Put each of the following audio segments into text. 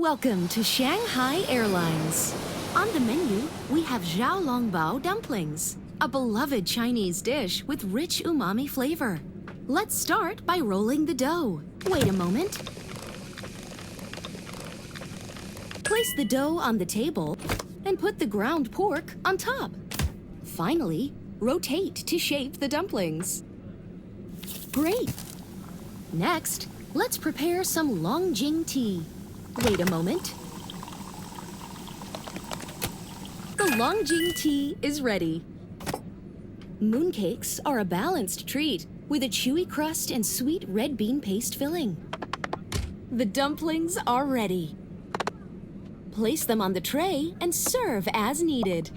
Welcome to Shanghai Airlines. On the menu, we have xiaolongbao dumplings, a beloved Chinese dish with rich umami flavor. Let's start by rolling the dough. Wait a moment. Place the dough on the table and put the ground pork on top. Finally, rotate to shape the dumplings. Great! Next, let's prepare some longjing tea. Wait a moment. The longjing tea is ready. Mooncakes are a balanced treat with a chewy crust and sweet red bean paste filling. The dumplings are ready. Place them on the tray and serve as needed.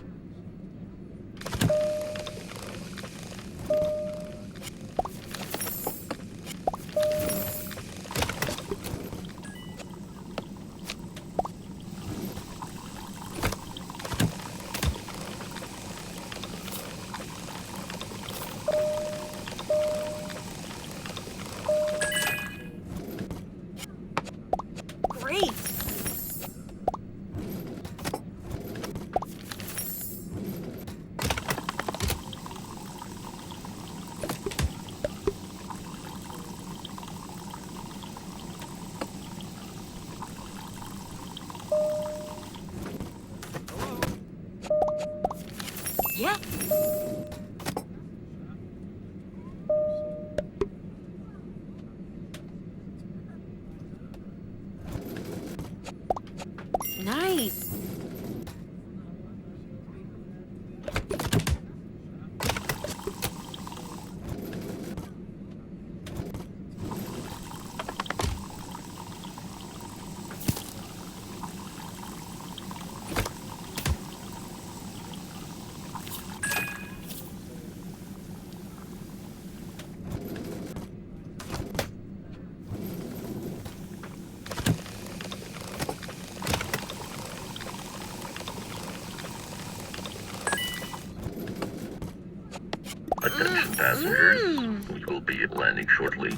Great! Yeah. Nice. Attention passengers, we will be landing shortly.